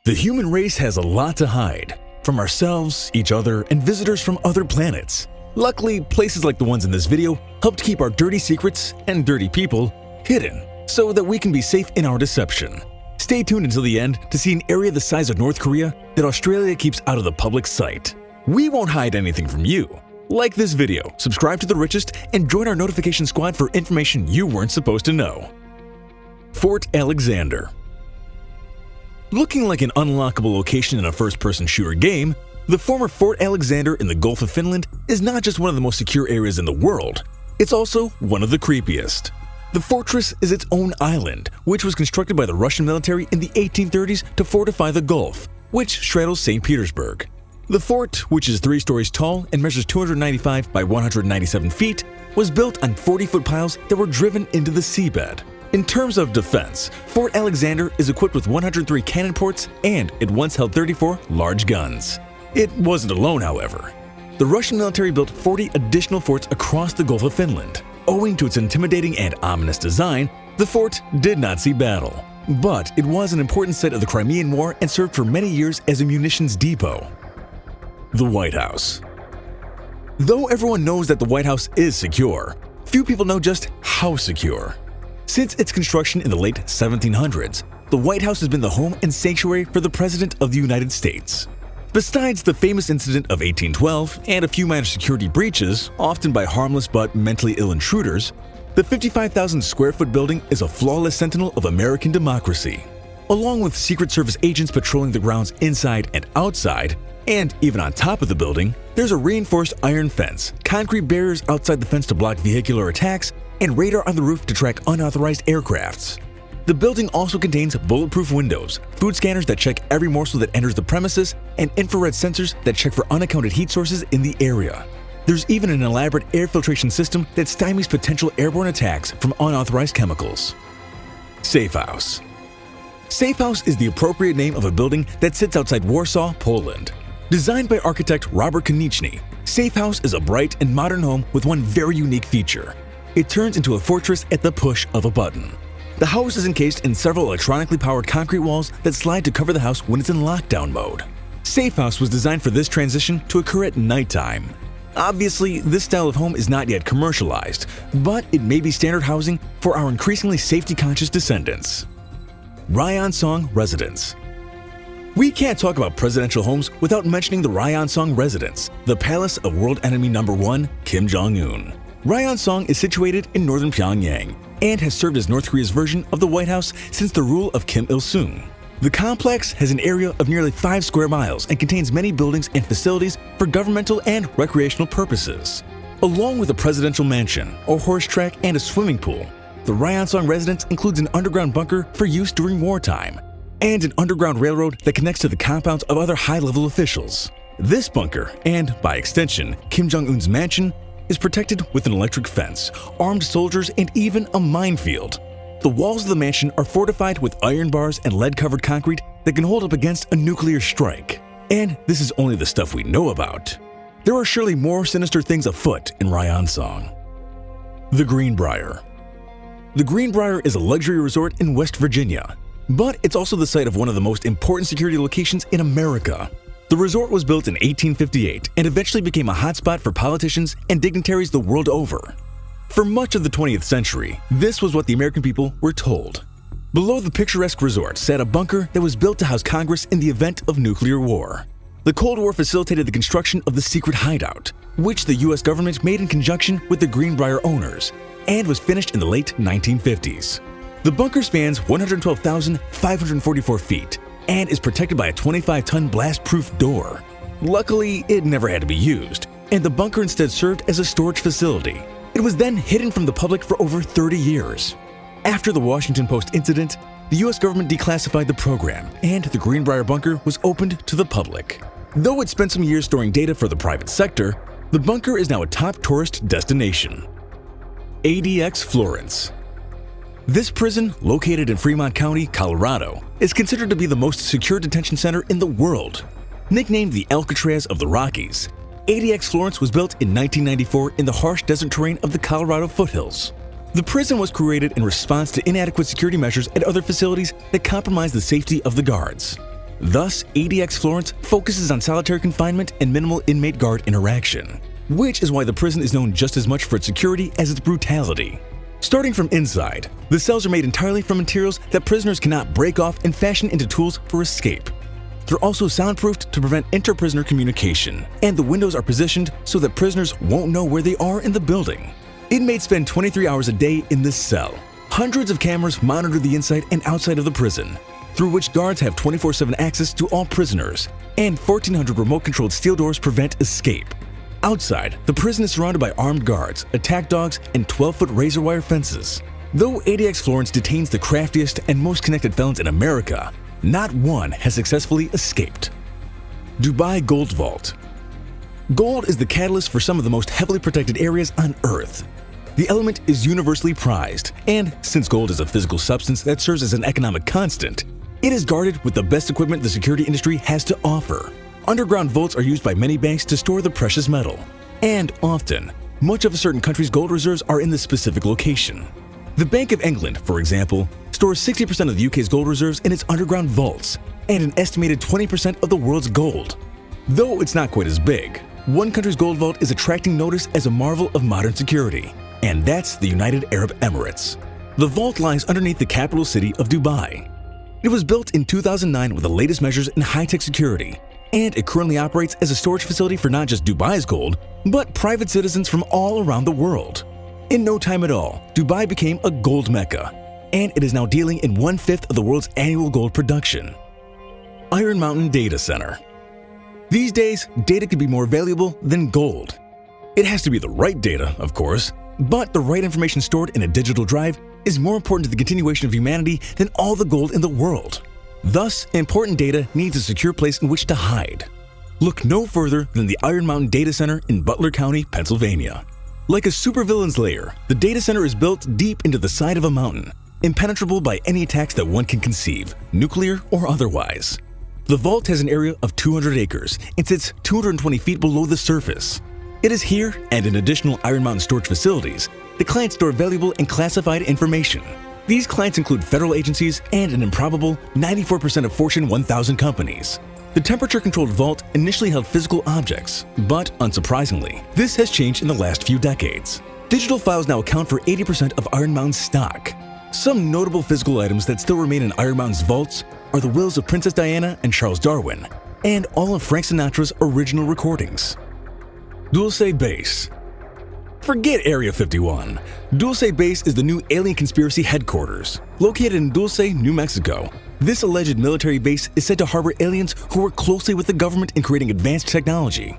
The human race has a lot to hide, from ourselves, each other, and visitors from other planets. Luckily, places like the ones in this video help to keep our dirty secrets and dirty people hidden, so that we can be safe in our deception. Stay tuned until the end to see an area the size of North Korea that Australia keeps out of the public sight. We won't hide anything from you. Like this video, subscribe to TheRichest, and join our notification squad for information you weren't supposed to know. Fort Alexander. Looking like an unlockable location in a first-person shooter game, the former Fort Alexander in the Gulf of Finland is not just one of the most secure areas in the world, it's also one of the creepiest. The fortress is its own island, which was constructed by the Russian military in the 1830s to fortify the Gulf, which straddles St. Petersburg. The fort, which is 3 stories tall and measures 295 by 197 feet, was built on 40-foot piles that were driven into the seabed. In terms of defense, Fort Alexander is equipped with 103 cannon ports, and it once held 34 large guns. It wasn't alone, however. The Russian military built 40 additional forts across the Gulf of Finland. Owing to its intimidating and ominous design, the fort did not see battle. But it was an important site of the Crimean War and served for many years as a munitions depot. The White House. Though everyone knows that the White House is secure, few people know just how secure. Since its construction in the late 1700s, the White House has been the home and sanctuary for the President of the United States. Besides the famous incident of 1812 and a few minor security breaches, often by harmless but mentally ill intruders, the 55,000 square foot building is a flawless sentinel of American democracy. Along with Secret Service agents patrolling the grounds inside and outside, and even on top of the building, there's a reinforced iron fence, concrete barriers outside the fence to block vehicular attacks, and radar on the roof to track unauthorized aircrafts. The building also contains bulletproof windows, food scanners that check every morsel that enters the premises, and infrared sensors that check for unaccounted heat sources in the area. There's even an elaborate air filtration system that stymies potential airborne attacks from unauthorized chemicals. Safe House. Safe House is the appropriate name of a building that sits outside Warsaw, Poland. Designed by architect Robert Konieczny, Safe House is a bright and modern home with one very unique feature. It turns into a fortress at the push of a button. The house is encased in several electronically powered concrete walls that slide to cover the house when it's in lockdown mode. Safe House was designed for this transition to occur at nighttime. Obviously, this style of home is not yet commercialized, but it may be standard housing for our increasingly safety-conscious descendants. RYONSONG Residence. We can't talk about presidential homes without mentioning the RYONSONG Residence, the palace of world enemy number 1, Kim Jong-un. RYONSONG is situated in northern Pyongyang and has served as North Korea's version of the White House since the rule of Kim Il-sung. The complex has an area of nearly 5 square miles and contains many buildings and facilities for governmental and recreational purposes. Along with a presidential mansion, a horse track, and a swimming pool, the RYONSONG residence includes an underground bunker for use during wartime, and an underground railroad that connects to the compounds of other high-level officials. This bunker, and by extension, Kim Jong-un's mansion, is protected with an electric fence, armed soldiers, and even a minefield. The walls of the mansion are fortified with iron bars and lead-covered concrete that can hold up against a nuclear strike. And this is only the stuff we know about. There are surely more sinister things afoot in RYONSONG. The Greenbrier. The Greenbrier is a luxury resort in West Virginia, but it's also the site of one of the most important security locations in America. The resort was built in 1858 and eventually became a hotspot for politicians and dignitaries the world over. For much of the 20th century, this was what the American people were told. Below the picturesque resort sat a bunker that was built to house Congress in the event of nuclear war. The Cold War facilitated the construction of the secret hideout, which the US government made in conjunction with the Greenbrier owners, and was finished in the late 1950s. The bunker spans 112,544 feet and is protected by a 25-ton blast-proof door. Luckily, it never had to be used, and the bunker instead served as a storage facility. It was then hidden from the public for over 30 years. After the Washington Post incident, the US government declassified the program, and the Greenbrier bunker was opened to the public. Though it spent some years storing data for the private sector, the bunker is now a top tourist destination. ADX Florence. This prison, located in Fremont County, Colorado, is considered to be the most secure detention center in the world. Nicknamed the Alcatraz of the Rockies, ADX Florence was built in 1994 in the harsh desert terrain of the Colorado foothills. The prison was created in response to inadequate security measures at other facilities that compromised the safety of the guards. Thus, ADX Florence focuses on solitary confinement and minimal inmate-guard interaction, which is why the prison is known just as much for its security as its brutality. Starting from inside, the cells are made entirely from materials that prisoners cannot break off and fashion into tools for escape. They're also soundproofed to prevent inter-prisoner communication, and the windows are positioned so that prisoners won't know where they are in the building. Inmates spend 23 hours a day in this cell. Hundreds of cameras monitor the inside and outside of the prison, through which guards have 24/7 access to all prisoners, and 1,400 remote-controlled steel doors prevent escape. Outside, the prison is surrounded by armed guards, attack dogs, and 12-foot razor wire fences. Though ADX Florence detains the craftiest and most connected felons in America, not one has successfully escaped. Dubai Gold Vault. Gold is the catalyst for some of the most heavily protected areas on Earth. The element is universally prized, and since gold is a physical substance that serves as an economic constant, it is guarded with the best equipment the security industry has to offer. Underground vaults are used by many banks to store the precious metal, and often, much of a certain country's gold reserves are in this specific location. The Bank of England, for example, stores 60% of the UK's gold reserves in its underground vaults, and an estimated 20% of the world's gold. Though it's not quite as big, one country's gold vault is attracting notice as a marvel of modern security, and that's the United Arab Emirates. The vault lies underneath the capital city of Dubai. It was built in 2009 with the latest measures in high-tech security, and it currently operates as a storage facility for not just Dubai's gold, but private citizens from all around the world. In no time at all, Dubai became a gold mecca, and it is now dealing in 1/5 of the world's annual gold production. Iron Mountain Data Center. These days, data can be more valuable than gold. It has to be the right data, of course, but the right information stored in a digital drive is more important to the continuation of humanity than all the gold in the world. Thus, important data needs a secure place in which to hide. Look no further than the Iron Mountain Data Center in Butler County, Pennsylvania. Like a supervillain's lair, the data center is built deep into the side of a mountain, impenetrable by any attacks that one can conceive, nuclear or otherwise. The vault has an area of 200 acres and sits 220 feet below the surface. It is here, and in additional Iron Mountain storage facilities, the clients store valuable and classified information. These clients include federal agencies and an improbable 94% of Fortune 1000 companies. The temperature-controlled vault initially held physical objects, but unsurprisingly, this has changed in the last few decades. Digital files now account for 80% of Iron Mountain's stock. Some notable physical items that still remain in Iron Mountain's vaults are the wills of Princess Diana and Charles Darwin, and all of Frank Sinatra's original recordings. Dulce Base. Forget Area 51. Dulce Base is the new alien conspiracy headquarters. Located in Dulce, New Mexico, this alleged military base is said to harbor aliens who work closely with the government in creating advanced technology.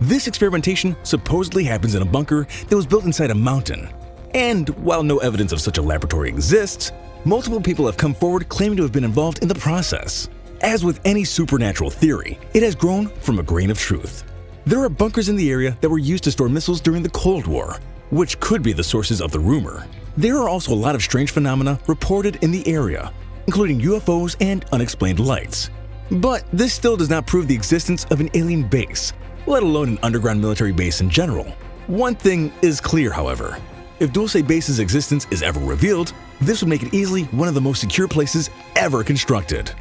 This experimentation supposedly happens in a bunker that was built inside a mountain. And while no evidence of such a laboratory exists, multiple people have come forward claiming to have been involved in the process. As with any supernatural theory, it has grown from a grain of truth. There are bunkers in the area that were used to store missiles during the Cold War, which could be the sources of the rumor. There are also a lot of strange phenomena reported in the area, including UFOs and unexplained lights. But this still does not prove the existence of an alien base, let alone an underground military base in general. One thing is clear, however. If Dulce Base's existence is ever revealed, this would make it easily one of the most secure places ever constructed.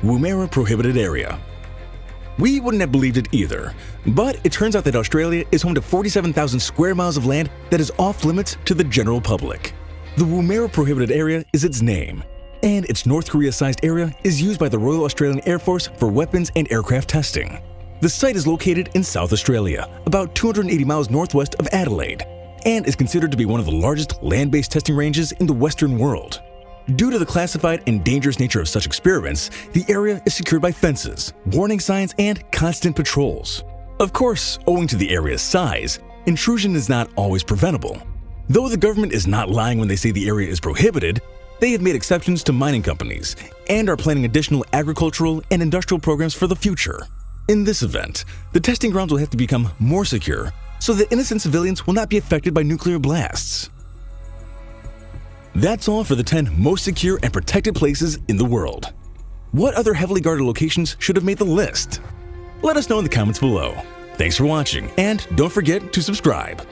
WOOMERA Prohibited Area. We wouldn't have believed it either, but it turns out that Australia is home to 47,000 square miles of land that is off-limits to the general public. The WOOMERA Prohibited Area is its name, and its North Korea-sized area is used by the Royal Australian Air Force for weapons and aircraft testing. The site is located in South Australia, about 280 miles northwest of Adelaide, and is considered to be one of the largest land-based testing ranges in the Western world. Due to the classified and dangerous nature of such experiments, the area is secured by fences, warning signs, and constant patrols. Of course, owing to the area's size, intrusion is not always preventable. Though the government is not lying when they say the area is prohibited, they have made exceptions to mining companies and are planning additional agricultural and industrial programs for the future. In this event, the testing grounds will have to become more secure so that innocent civilians will not be affected by nuclear blasts. That's all for the 10 most secure and protected places in the world. What other heavily guarded locations should have made the list? Let us know in the comments below. Thanks for watching, and don't forget to subscribe.